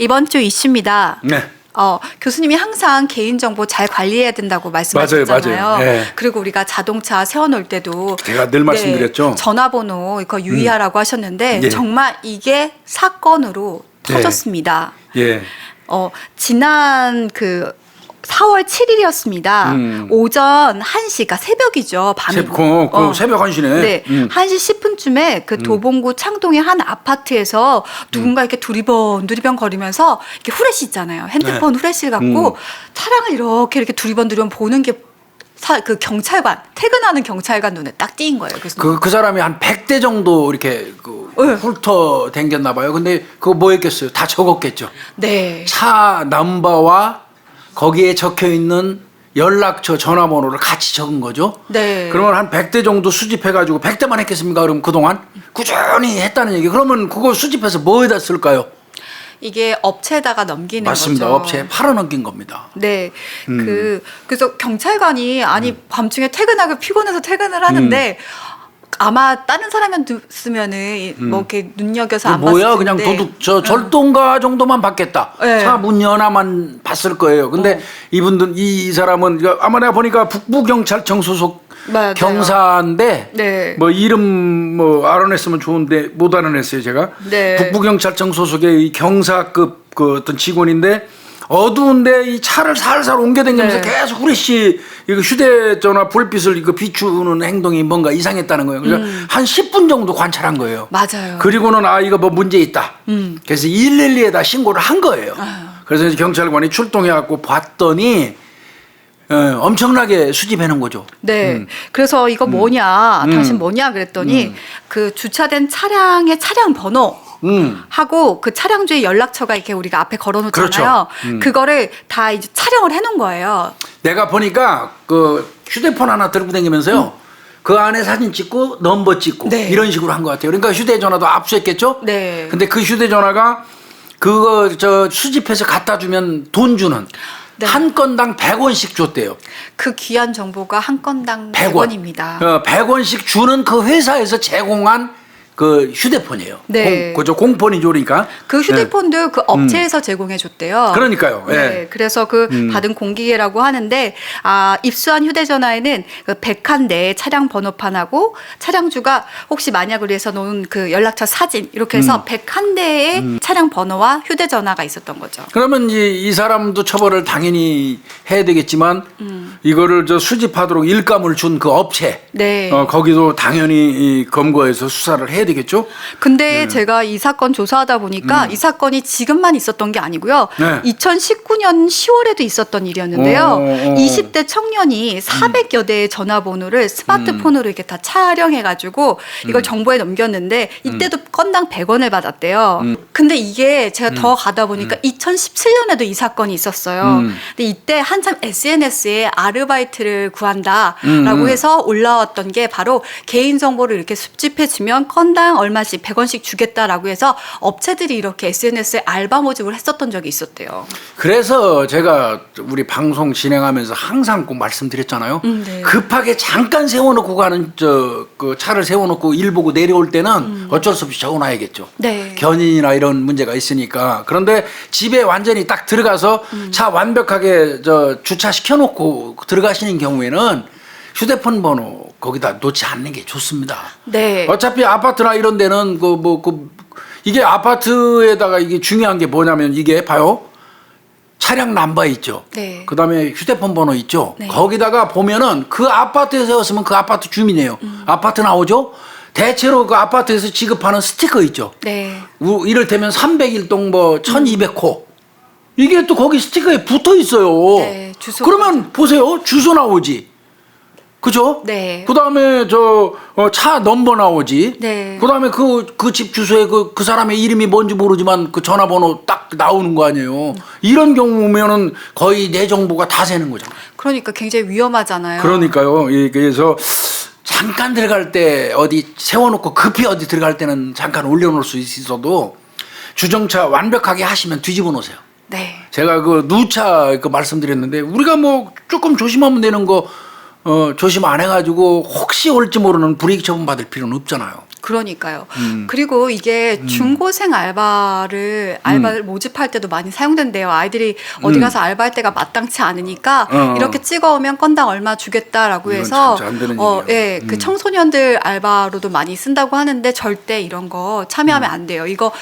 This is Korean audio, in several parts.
이번 주 이슈입니다. 네. 교수님이 항상 개인정보 잘 관리해야 된다고 말씀하셨잖아요. 맞아요. 네. 그리고 우리가 자동차 세워놓을 때도 제가 늘 말씀드렸죠. 전화번호 이거 유의하라고 하셨는데 예. 정말 이게 사건으로 터졌습니다. 예. 지난 4월 7일이었습니다. 오전 1시, 그러니까 새벽이죠. 밤이고. 새벽 1시네. 네. 1시 10분쯤에 그 도봉구 창동의 한 아파트에서 누군가 이렇게 두리번 거리면서 이렇게 후레쉬 있잖아요. 핸드폰 후레쉬를 갖고 차량을 이렇게 두리번 보는 게 그 경찰관, 퇴근하는 경찰관 눈에 딱 띄인 거예요. 그래서 그 사람이 한 100대 정도 이렇게 훑어 댕겼나 봐요. 근데 그거 뭐 했겠어요? 다 적었겠죠. 네. 차 넘버와 거기에 적혀 있는 연락처 전화번호를 같이 적은 거죠. 네. 그러면 한 100대 정도 수집해가지고 100대만 했겠습니까? 그럼 그동안 꾸준히 했다는 얘기. 그러면 그거 수집해서 뭐에다 쓸까요? 이게 업체에다가 넘기는 맞습니다. 거죠. 업체에 팔아넘긴 겁니다. 네. 그래서 경찰관이 밤중에 퇴근하고 피곤해서 퇴근을 하는데 아마 다른 사람이었으면은 뭐 이렇게 눈여겨서 안 봤을 뭐야 텐데. 그냥 도둑 절도인가 정도만 받겠다. 네. 차 문 연화만 봤을 거예요. 근데 이분들 이 사람은 아마 내가 보니까 북부경찰청 소속 맞아요. 경사인데 네. 뭐 이름 뭐 알아냈으면 좋은데 못 알아냈어요 제가. 네. 북부경찰청 소속의 이 경사급 그 어떤 직원인데 어두운데 이 차를 살살 옮겨다니면서 네. 계속 후레쉬 이거 휴대전화 불빛을 이거 비추는 행동이 뭔가 이상했다는 거예요. 그래서 한 10분 정도 관찰한 거예요. 맞아요. 그리고는 이거 뭐 문제 있다. 그래서 112에다 신고를 한 거예요. 그래서 이제 경찰관이 출동해갖고 봤더니 엄청나게 수집해놓은 거죠. 네. 그래서 이거 뭐냐, 당신 뭐냐 그랬더니 그 주차된 차량의 차량 번호 하고 그 차량주의 연락처가 이렇게 우리가 앞에 걸어놓잖아요. 그렇죠. 그거를 다 이제 촬영을 해놓은 거예요. 내가 보니까 그 휴대폰 하나 들고 다니면서요. 그 안에 사진 찍고 넘버 찍고 네. 이런 식으로 한 것 같아요. 그러니까 휴대전화도 압수했겠죠. 네. 근데 그 휴대전화가 그거 수집해서 갖다 주면 돈 주는 네. 한 건당 100원씩 줬대요. 그 귀한 정보가 한 건당 100원입니다. 100원씩 주는 그 회사에서 제공한 그 휴대폰이에요. 네. 그죠 공폰이죠, 그러니까. 그 휴대폰도 그 업체에서 제공해 줬대요. 그러니까요. 네. 예. 그래서 그 받은 공기계라고 하는데 입수한 휴대전화에는 그 101대의 차량 번호판하고 차량주가 혹시 만약을 위해서 놓은 그 연락처 사진 이렇게 해서 101대의 차량 번호와 휴대전화가 있었던 거죠. 그러면 이 사람도 처벌을 당연히 해야 되겠지만 이거를 수집하도록 일감을 준 그 업체 네. 거기도 당연히 검거해서 수사를 해야 되겠죠. 근데 제가 이 사건 조사하다 보니까 이 사건이 지금만 있었던 게 아니고요. 네. 2019년 10월에도 있었던 일이었는데요. 20대 청년이 400여 대의 전화번호를 스마트폰으로 이렇게 다 촬영해가지고 이걸 정보에 넘겼는데 이때도 건당 100원을 받았대요. 근데 이게 제가 더 가다 보니까 2017년에도 이 사건이 있었어요. 근데 이때 한참 SNS에 아르바이트를 구한다라고 해서 올라왔던 게 바로 개인정보를 이렇게 수집해주면 건당 얼마씩 100원씩 주겠다라고 해서 업체들이 이렇게 SNS에 알바 모집을 했었던 적이 있었대요. 그래서 제가 우리 방송 진행하면서 항상 꼭 말씀드렸잖아요. 네. 급하게 잠깐 세워놓고 가는 그 차를 세워놓고 일 보고 내려올 때는 어쩔 수 없이 적어놔야겠죠. 네. 견인이나 이런 문제가 있으니까. 그런데 집에 완전히 딱 들어가서 차 완벽하게 주차시켜놓고 들어가시는 경우에는 휴대폰 번호 거기다 놓지 않는 게 좋습니다. 네. 어차피 아파트나 이런 데는 이게 아파트에다가 이게 중요한 게 뭐냐면 이게 봐요. 차량 넘버 있죠. 네. 그다음에 휴대폰 번호 있죠. 네. 거기다가 보면은 그 아파트에 세웠으면 그 아파트 주민이에요. 아파트 나오죠. 대체로 그 아파트에서 지급하는 스티커 있죠. 네. 이를테면 301동 1200호. 이게 또 거기 스티커에 붙어 있어요. 네, 주소. 그러면 보세요. 주소 나오지. 그죠? 네. 그다음에 차 넘버 나오지. 네. 그다음에 그 집 주소에 그 사람의 이름이 뭔지 모르지만 그 전화번호 딱 나오는 거 아니에요. 이런 경우면은 거의 내 정보가 다 새는 거잖아요. 그러니까 굉장히 위험하잖아요. 그러니까요. 그래서 잠깐 들어갈 때 어디 세워놓고 급히 어디 들어갈 때는 잠깐 올려놓을 수 있어도 주정차 완벽하게 하시면 뒤집어 놓으세요. 네. 제가 그 누차 말씀드렸는데 우리가 뭐 조금 조심하면 되는 거 조심 안 해가지고 혹시 올지 모르는 불이익 처분 받을 필요는 없잖아요. 그러니까요. 그리고 이게 중고생 알바를 모집할 때도 많이 사용된대요. 아이들이 어디 가서 알바할 때가 마땅치 않으니까 이렇게 찍어오면 건당 얼마 주겠다라고 이건 해서 참 안 되는 일이야. 예, 그 청소년들 알바로도 많이 쓴다고 하는데 절대 이런 거 참여하면 안 돼요. 이거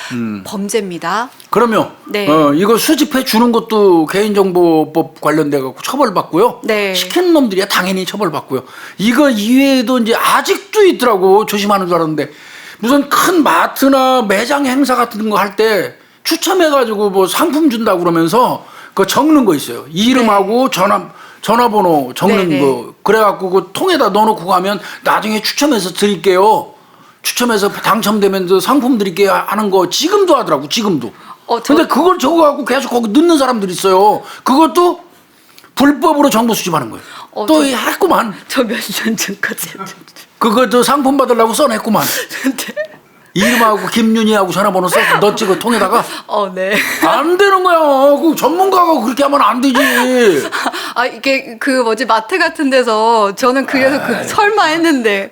범죄입니다. 그러면 네. 이거 수집해 주는 것도 개인정보법 관련돼 갖고 처벌받고요. 네. 시키는 놈들이야 당연히 처벌받고요. 이거 이외에도 이제 아직도 있더라고. 조심하는 줄 알았는데 무슨 큰 마트나 매장 행사 같은 거 할 때 추첨해가지고 뭐 상품 준다고 그러면서 그거 적는 거 있어요. 이름하고 전화번호 적는 네, 네. 거. 그래갖고 그 통에다 넣어놓고 가면 나중에 추첨해서 드릴게요. 추첨해서 당첨되면 저 상품 드릴게요 하는 거 지금도 하더라고. 지금도. 근데 그걸 적어갖고 계속 거기 넣는 사람들이 있어요. 그것도 불법으로 정보 수집하는 거예요. 또 했구만. 저 몇 년 전까지 그거 상품 받으려고 써냈구만. 이름하고 김윤희하고 전화번호 써서 넣었지 그 통에다가. 네. 안 되는 거야. 그 전문가가 그렇게 하면 안 되지. 이게 그 뭐지 마트 같은 데서 저는 그래서 설마 했는데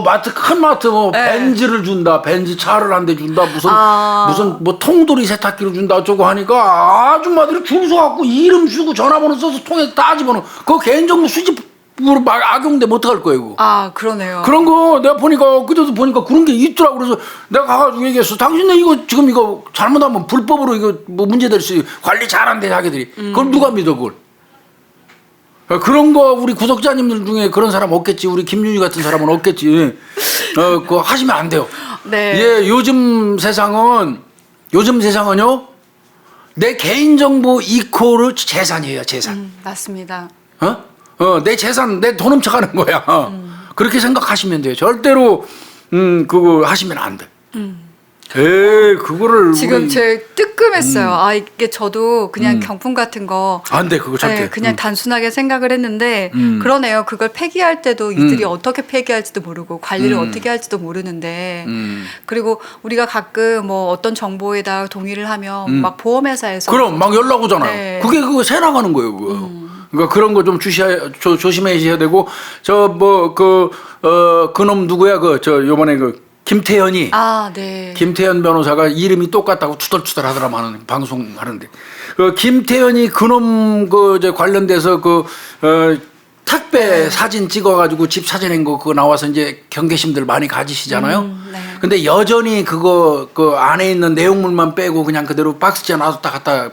마트 큰 마트 네. 벤즈를 준다. 벤즈 차를 한 대 준다. 무슨 뭐 통돌이 세탁기를 준다 어쩌고 하니까 아줌마들이 줄 서갖고 이름 쓰고 전화번호 써서 통에 다 집어넣어. 그거 개인정보 수집으로 막 악용되면 어떡할 거예요 그거. 그러네요. 그런 거 내가 보니까 그저도 보니까 그런 게 있더라고. 그래서 내가 가가지고 얘기했어. 당신네 이거 지금 이거 잘못하면 불법으로 이거 뭐 문제될 수 있어. 관리 잘한대 자기들이. 그걸 누가 믿어 그걸. 그런 거 우리 구독자님들 중에 그런 사람 없겠지. 우리 김윤희 같은 사람은 없겠지. 그거 하시면 안 돼요. 네. 예, 요즘 세상은요. 내 개인정보 이코르 재산이에요. 재산. 맞습니다. 내 재산, 내 돈 훔쳐가는 거야. 그렇게 생각하시면 돼요. 절대로, 그거 하시면 안 돼. 그거를. 지금 제일 뜨끔했어요. 이게 저도 그냥 경품 같은 거. 안 돼, 그거 절대. 그냥 단순하게 생각을 했는데, 그러네요. 그걸 폐기할 때도 이들이 어떻게 폐기할지도 모르고, 관리를 어떻게 할지도 모르는데, 그리고 우리가 가끔 뭐 어떤 정보에다 동의를 하면 막 보험회사에서. 그럼 막 연락 오잖아요. 네. 그게 그거 새 나가는 거예요, 그거. 그러니까 그런 거 좀 조심하셔야 되고, 그놈 누구야, 요번에 김태현이. 네. 김태현 변호사가 이름이 똑같다고 투덜투덜 하더라만 방송하는데. 김태현이 그놈 관련돼서 택배 사진 찍어가지고 집 찾아낸 거 그거 나와서 이제 경계심들 많이 가지시잖아요. 네. 근데 여전히 그거 안에 있는 내용물만 빼고 그냥 그대로 박스째 놔뒀다 갖다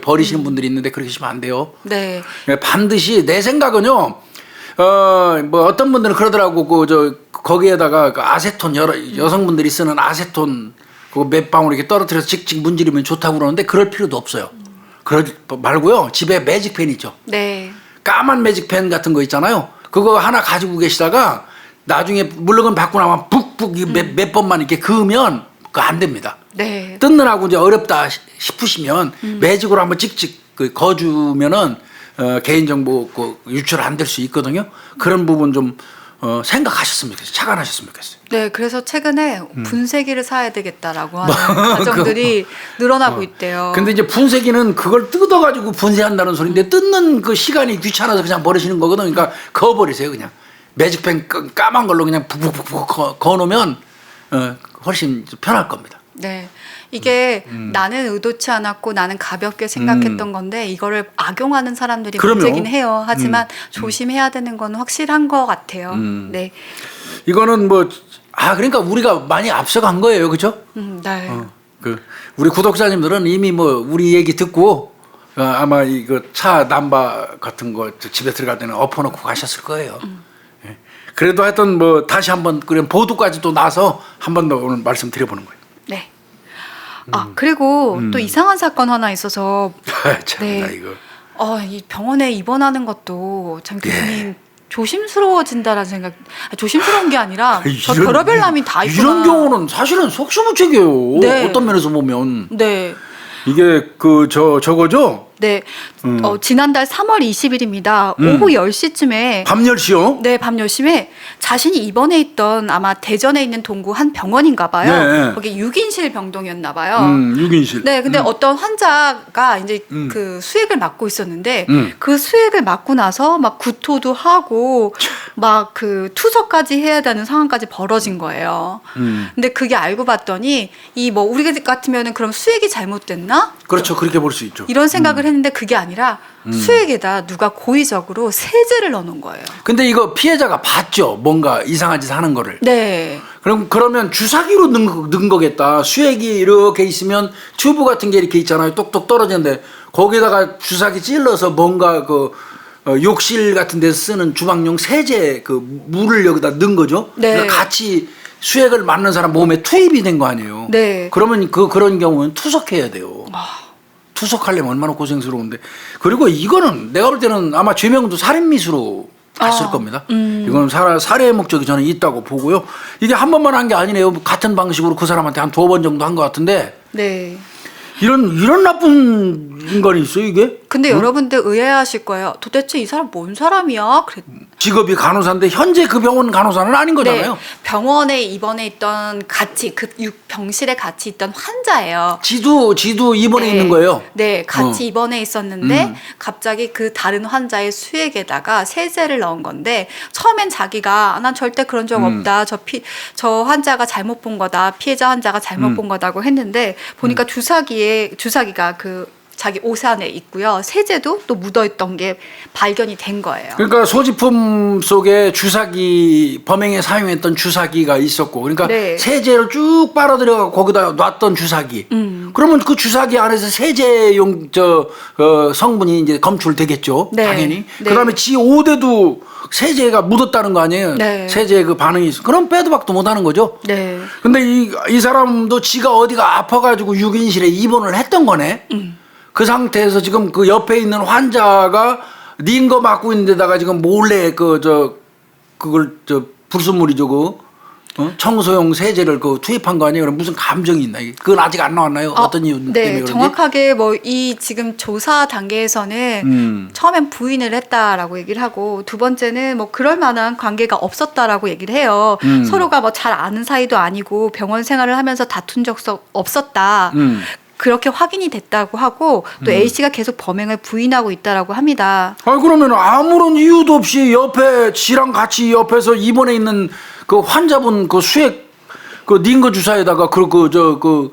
버리시는 분들이 있는데 그렇게 하시면 안 돼요. 네. 반드시 내 생각은요. 뭐 어떤 분들은 그러더라고. 거기에다가 아세톤 여성분들이 쓰는 아세톤 그거 몇 방울 이렇게 떨어뜨려서 칙칙 문지르면 좋다고 그러는데 그럴 필요도 없어요. 그러지 말고요. 집에 매직펜 있죠. 네. 까만 매직펜 같은 거 있잖아요. 그거 하나 가지고 계시다가 나중에 물건 받고 나면 북북 몇 번만 이렇게 그으면 그거 안 됩니다. 네. 뜯느라고 이제 어렵다 싶으시면 매직으로 한번 찍찍 거주면은 개인정보 유출 안 될 수 있거든요. 그런 부분 좀 생각하셨으면 좋겠어요. 착안하셨으면 좋겠어요. 네, 그래서 최근에 분쇄기를 사야 되겠다라고 하는 가정들이 늘어나고 있대요. 근데 이제 분쇄기는 그걸 뜯어가지고 분쇄한다는 소리인데 뜯는 그 시간이 귀찮아서 그냥 버리시는 거거든. 그러니까 그어버리세요, 그냥. 매직펜 까만 걸로 그냥 푹푹푹 그어놓으면 훨씬 편할 겁니다. 네. 이게 나는 의도치 않았고 나는 가볍게 생각했던 건데 이거를 악용하는 사람들이 그럼요. 문제긴 해요. 하지만 조심해야 되는 건 확실한 것 같아요. 네. 이거는 그러니까 우리가 많이 앞서간 거예요, 그죠? 네. 우리 구독자님들은 이미 우리 얘기 듣고 아마 이거 차 남바 같은 거 집에 들어갈 때는 엎어놓고 가셨을 거예요. 예. 그래도 하여튼 다시 한번 그런 보도까지 또 나서 한 번 더 오늘 말씀드려보는 거예요. 네. 그리고 또 이상한 사건 하나 있어서 참나 이거. 이 병원에 입원하는 것도 참 교수님 조심스러워진다라는 생각. 조심스러운 게 아니라 저 별의별 남이 다 있구나. 이런 경우는 사실은 속수무책이에요. 네. 어떤 면에서 보면. 네. 이게 저거죠. 네. 지난달 3월 20일입니다. 오후 10시쯤에 밤 10시요? 네, 밤 10시에 자신이 입원해 있던 아마 대전에 있는 동구 한 병원인가 봐요. 네. 거기 6인실 병동이었나 봐요. 6인실. 네, 근데 어떤 환자가 이제 그 수액을 맞고 있었는데 그 수액을 맞고 나서 막 구토도 하고 막 그 투석까지 해야 되는 상황까지 벌어진 거예요. 근데 그게 알고 봤더니 이 뭐 우리 같으면은 그럼 수액이 잘못됐나? 그렇죠. 그렇게 볼 수 있죠. 이런 생각을 했는데 그게 아니라 수액에다 누가 고의적으로 세제를 넣어놓은 거예요. 근데 이거 피해자가 봤죠. 뭔가 이상한 짓 하는 거를. 네. 그러면 주사기로 넣은 거겠다. 수액이 이렇게 있으면 튜브 같은 게 이렇게 있잖아요. 똑똑 떨어지는데 거기다가 주사기 찔러서 뭔가 그 욕실 같은 데서 쓰는 주방용 세제 그 물을 여기다 넣은 거죠. 네. 그러니까 같이 수액을 맞는 사람 몸에 투입이 된 거 아니에요. 네. 그러면 그런 경우는 투석해야 돼요. 투석하려면 얼마나 고생스러운데. 그리고 이거는 내가 볼 때는 아마 죄명도 살인미수로 갔을 겁니다. 이건 살해 목적이 저는 있다고 보고요. 이게 한 번만 한 게 아니네요. 같은 방식으로 그 사람한테 한 2번 정도 한 것 같은데. 네. 이런 나쁜 인간이 있어요, 이게? 근데 여러분들 의아해하실 거예요. 도대체 이 사람 뭔 사람이야? 직업이 간호사인데 현재 그 병원 간호사는 아닌 거잖아요. 네, 병원에 입원해 있던 같이 그 병실에 같이 있던 환자예요. 지도 입원해 네, 있는 거예요. 네, 같이 입원해 있었는데 갑자기 그 다른 환자의 수액에다가 세제를 넣은 건데 처음엔 자기가 난 절대 그런 적 없다. 저 환자가 잘못 본 거다. 피해자 환자가 잘못 본 거다고 했는데 보니까 주사기가 그 자기 옷 안에 있고요. 세제도 또 묻어있던 게 발견이 된 거예요. 그러니까 소지품 속에 주사기 범행에 사용했던 주사기가 있었고, 그러니까 네. 세제를 쭉 빨아들여 거기다 놨던 주사기. 그러면 그 주사기 안에서 세제용 성분이 이제 검출되겠죠. 네. 당연히. 네. 그다음에 지 옷에도 세제가 묻었다는 거 아니에요. 네. 세제의 그 반응이 있어. 그럼 빼도 박도 못하는 거죠. 네. 근데 이 사람도 지가 어디가 아파가지고 6인실에 입원을 했던 거네. 그 상태에서 지금 그 옆에 있는 환자가 닌 거 맞고 있는 데다가 지금 몰래 그걸 불순물이죠. 청소용 세제를 투입한 거 아니에요? 그럼 무슨 감정이 있나? 그건 아직 안 나왔나요? 어떤 이유 때문에 그런지? 정확하게 뭐 이 지금 조사 단계에서는 처음엔 부인을 했다라고 얘기를 하고 두 번째는 뭐 그럴 만한 관계가 없었다라고 얘기를 해요. 서로가 뭐 잘 아는 사이도 아니고 병원 생활을 하면서 다툰 적 없었다. 그렇게 확인이 됐다고 하고 또 A 씨가 계속 범행을 부인하고 있다라고 합니다. 그러면 아무런 이유도 없이 지랑 같이 옆에서 입원해 있는 그 환자분 그 수액 닌 거 주사에다가 그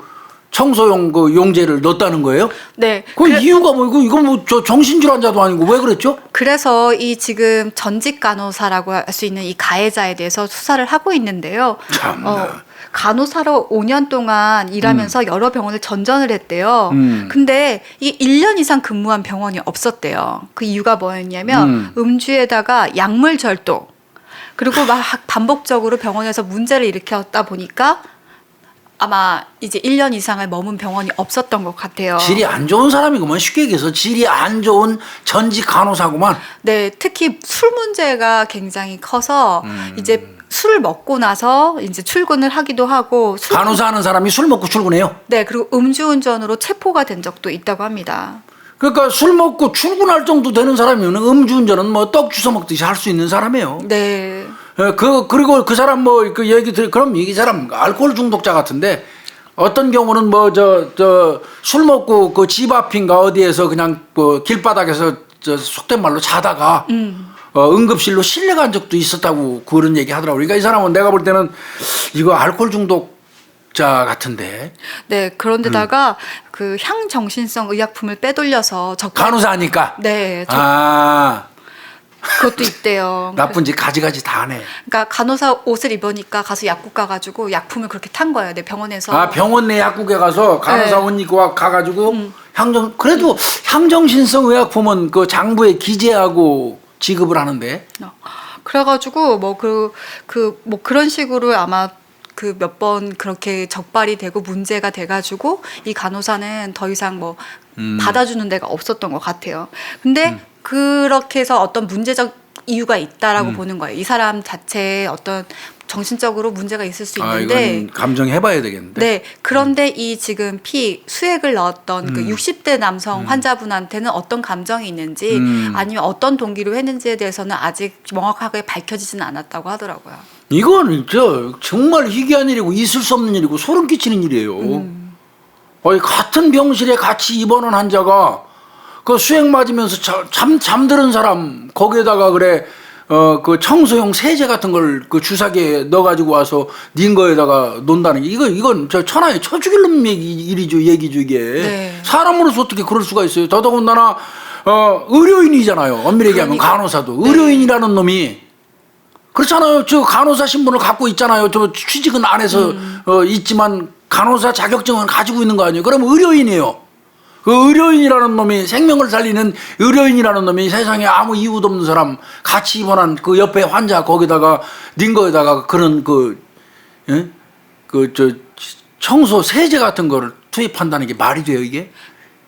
청소용 그 용제를 넣었다는 거예요? 네. 이유가 뭐 이거 뭐 정신질환자도 아니고 왜 그랬죠? 그래서 이 지금 전직 간호사라고 할 수 있는 이 가해자에 대해서 수사를 하고 있는데요. 간호사로 5년 동안 일하면서 여러 병원을 전전을 했대요. 근데 이게 1년 이상 근무한 병원이 없었대요. 그 이유가 뭐였냐면 음주에다가 약물 절도 그리고 막 반복적으로 병원에서 문제를 일으켰다 보니까 아마 이제 1년 이상을 머문 병원이 없었던 것 같아요. 질이 안 좋은 사람이구만. 쉽게 얘기해서 질이 안 좋은 전직 간호사구만. 네, 특히 술 문제가 굉장히 커서 이제 술을 먹고 나서 이제 출근을 하기도 하고 간호사 하는 사람이 술 먹고 출근해요? 네, 그리고 음주운전으로 체포가 된 적도 있다고 합니다. 그러니까 술 먹고 출근할 정도 되는 사람이면 음주운전은 뭐 떡 주워 먹듯이 할 수 있는 사람이에요. 네. 그리고 그 사람 그럼 이 사람 알코올 중독자 같은데 어떤 경우는 술 먹고 그 집 앞인가 어디에서 그냥 길바닥에서 속된 말로 자다가 응급실로 실려간 적도 있었다고 그런 얘기 하더라고요. 그러니까 이 사람은 내가 볼 때는 이거 알코올 중독자 같은데. 네, 그런데다가 그 향정신성 의약품을 빼돌려서 간호사니까. 네. 그것도 있대요. 나쁜 짓 가지가지 다 하네. 그러니까 간호사 옷을 입으니까 가서 약국 가가지고 약품을 그렇게 탄 거예요. 내 병원에서. 병원 내 약국에 가서 간호사 옷 입고 가가지고 그래도 향정신성 의약품은 그 장부에 기재하고 지급을 하는데. 그래가지고 뭐 그런 식으로 아마 그 몇 번 그렇게 적발이 되고 문제가 돼가지고 이 간호사는 더 이상 받아주는 데가 없었던 것 같아요. 근데 그렇게 해서 어떤 문제적 이유가 있다라고 보는 거예요. 이 사람 자체의 어떤 정신적으로 문제가 있을 수 있는데 이건 감정해봐야 되겠는데. 네. 그런데 이 지금 수액을 넣었던 그 60대 남성 환자분한테는 어떤 감정이 있는지 아니면 어떤 동기로 했는지에 대해서는 아직 명확하게 밝혀지지는 않았다고 하더라고요. 이건 정말 희귀한 일이고 있을 수 없는 일이고 소름 끼치는 일이에요. 같은 병실에 같이 입원한 환자가 그 수액 맞으면서 잠드는 사람 거기에다가 그래 그 청소용 세제 같은 걸 그 주사기에 넣어가지고 와서 닌 거에다가 논다는 게 이건 저 천하에 쳐 죽일 놈 얘기죠 이게. 네. 사람으로서 어떻게 그럴 수가 있어요. 더더군다나 의료인이잖아요. 엄밀히 얘기하면 간호사도 의료인이라는 놈이 그렇잖아요. 저 간호사 신분을 갖고 있잖아요. 저 취직은 안 해서 있지만 간호사 자격증은 가지고 있는 거 아니에요. 그럼 의료인이에요. 그 의료인이라는 놈이 생명을 살리는 의료인이라는 놈이 세상에 아무 이유도 없는 사람 같이 입원한 그 옆에 환자 거기다가 닌 거에다가 그런 청소 세제 같은 거를 투입한다는 게 말이 돼요 이게?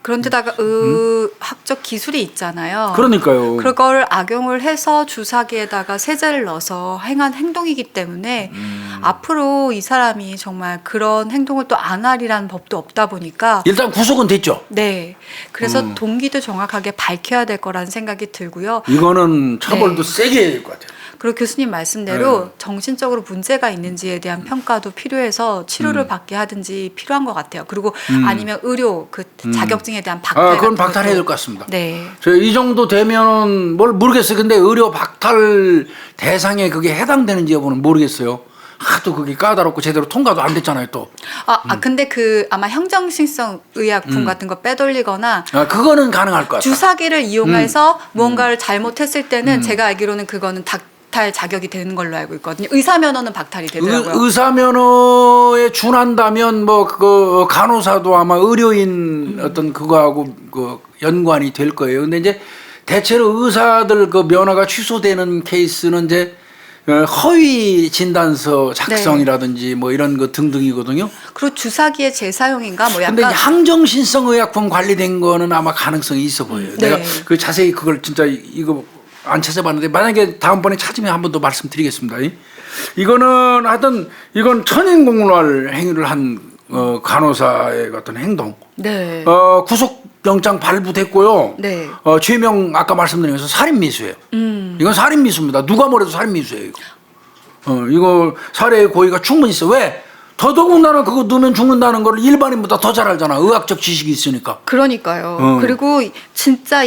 그런데다가 의학적 기술이 있잖아요. 그러니까요. 그걸 악용을 해서 주사기에다가 세제를 넣어서 행한 행동이기 때문에 앞으로 이 사람이 정말 그런 행동을 또 안 하리라는 법도 없다 보니까 일단 구속은 됐죠. 네. 그래서 동기도 정확하게 밝혀야 될 거라는 생각이 들고요. 이거는 처벌도 세게 해야 될 것 같아요. 그리고 교수님 말씀대로 정신적으로 문제가 있는지에 대한 평가도 필요해서 치료를 받게 하든지 필요한 것 같아요. 그리고 아니면 의료 그 자격증에 대한 박탈 그건 같은 박탈해야 것도. 될 것 같습니다. 네. 이 정도 되면은 뭘 모르겠어요. 근데 의료 박탈 대상에 그게 해당되는지 여부는 모르겠어요. 하도 그게 까다롭고 제대로 통과도 안 됐잖아요 또. 근데 아마 형정신성 의약품 같은 거 빼돌리거나 그거는 가능할 것 같아요. 주사기를 이용해서 무언가를 잘못했을 때는 제가 알기로는 그거는 박탈 자격이 되는 걸로 알고 있거든요. 의사 면허는 박탈이 되더라고요. 의사 면허에 준한다면 뭐 그 간호사도 아마 의료인 어떤 그거하고 그 연관이 될 거예요. 근데 이제 대체로 의사들 그 면허가 취소되는 케이스는 이제 허위 진단서 작성이라든지 뭐 이런 거 등등이거든요. 그리고 주사기의 재사용인가 뭐 근데 약간 항정신성 의약품 관리된 거는 아마 가능성이 있어 보여요. 네. 내가 그 자세히 그걸 진짜 이거 안 찾아봤는데 만약에 다음번에 찾으면 한 번 더 말씀드리겠습니다. 이거는 하여튼 이건 천인공노할 행위를 한 간호사의 어떤 행동. 네. 구속영장 발부됐고요. 네. 죄명 아까 말씀드린 것은 살인미수예요. 이건 살인미수입니다. 누가 뭐래도 살인미수예요. 이거 살해의 고의가 충분히 있어. 왜? 더더군다나 그거 넣으면 죽는다는 걸 일반인보다 더 잘 알잖아. 의학적 지식이 있으니까. 그러니까요. 그리고 진짜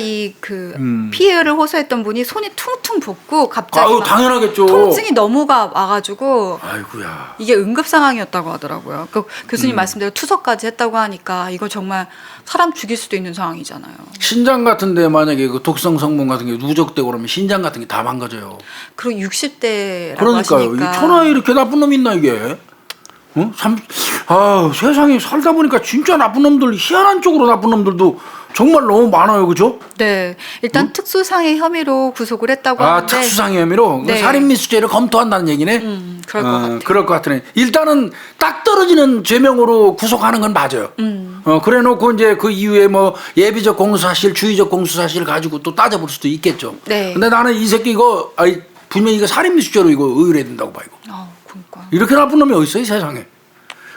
피해를 호소했던 분이 손이 퉁퉁 붓고 갑자기 막 당연하겠죠. 통증이 너무가 와가지고 아이고야. 이게 응급 상황이었다고 하더라고요. 그 교수님 말씀대로 투석까지 했다고 하니까 이거 정말 사람 죽일 수도 있는 상황이잖아요. 신장 같은데 만약에 그 독성 성분 같은 게 누적되고 그러면 신장 같은 게 다 망가져요. 그리고 60대라고 그러니까요. 하시니까 이 천하에 이렇게 나쁜 놈 있나 이게? 세상에 살다 보니까 진짜 나쁜 놈들, 희한한 쪽으로 나쁜 놈들도 정말 너무 많아요, 그죠? 네, 일단 특수상해 혐의로 구속을 했다고 하는데 특수상해 혐의로 네. 살인미수죄를 검토한다는 얘기네. 그럴 것 같아요. 그럴 것 같으네. 일단은 딱 떨어지는 죄명으로 구속하는 건 맞아요. 그래놓고 이제 그 이후에 뭐 예비적 공수사실, 주의적 공수사실 가지고 또 따져볼 수도 있겠죠. 네. 근데 나는 이 새끼 이거 분명히 이거 살인미수죄로 이거 의뢰해야 된다고 봐 이거. 그러니까. 이렇게 나쁜 놈이 어디 있어요, 이 세상에.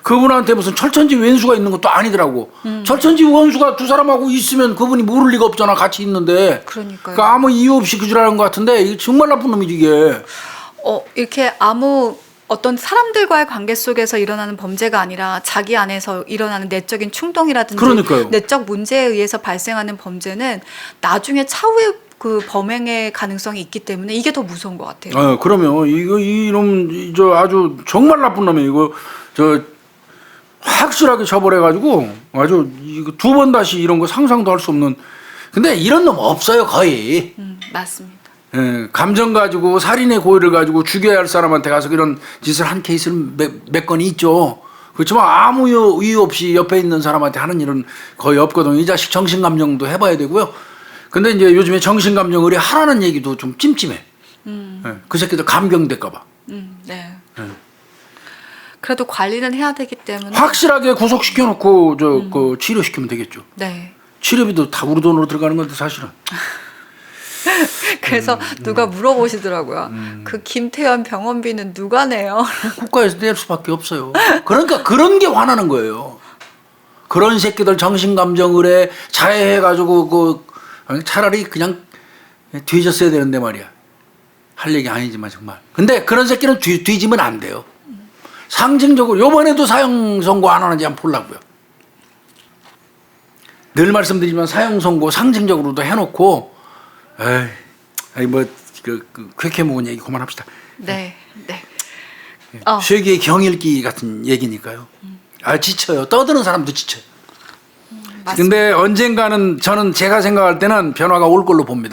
그분한테 무슨 철천지 왼수가 있는 것도 아니더라고. 철천지 원수가 두 사람하고 있으면 그분이 모를 리가 없잖아. 같이 있는데. 그러니까요. 그러니까 아무 이유 없이 그주라는 것 같은데 이게 정말 나쁜 놈이지 이게. 이렇게 아무 어떤 사람들과의 관계 속에서 일어나는 범죄가 아니라 자기 안에서 일어나는 내적인 충동이라든지 그러니까요. 내적 문제에 의해서 발생하는 범죄는 나중에 차후에 그 범행의 가능성이 있기 때문에 이게 더 무서운 것 같아요. 그러면 이놈 아주 정말 나쁜 놈이 이거 확실하게 처벌해가지고 아주 이거 두 번 다시 이런 거 상상도 할 수 없는. 근데 이런 놈 없어요 거의. 맞습니다. 감정 가지고 살인의 고의를 가지고 죽여야 할 사람한테 가서 이런 짓을 한 케이스는 몇 건이 있죠. 그렇지만 아무 이유 없이 옆에 있는 사람한테 하는 일은 거의 없거든요. 이 자식 정신감정도 해봐야 되고요. 근데 이제 요즘에 정신감정 의뢰하라는 얘기도 좀 찜찜해. 그 새끼들 감경될까봐. 네. 그래도 관리는 해야 되기 때문에 확실하게 구속시켜놓고 그 치료시키면 되겠죠. 네. 치료비도 다 우리 돈으로 들어가는 건데 사실은. 그래서 누가 물어보시더라고요. 그 김태현 병원비는 누가 내요? 국가에서 낼 수밖에 없어요. 그러니까 그런 게 화나는 거예요. 그런 새끼들 정신감정의뢰 자해해가지고 그 차라리 그냥 뒤졌어야 되는데 말이야. 할 얘기 아니지만 정말. 근데 그런 새끼는 뒤지면 안 돼요. 상징적으로 요번에도 사형 선고 안 하는지 한번 보려고요. 늘 말씀드리지만 사형 선고 상징적으로도 해놓고 에이 뭐그 쾌쾌 묵은 얘기 그만합시다. 네, 네. 쇠기의 경읽기 같은 얘기니까요. 지쳐요. 떠드는 사람도 지쳐요. 맞습니다. 근데 언젠가는 저는 제가 생각할 때는 변화가 올 걸로 봅니다.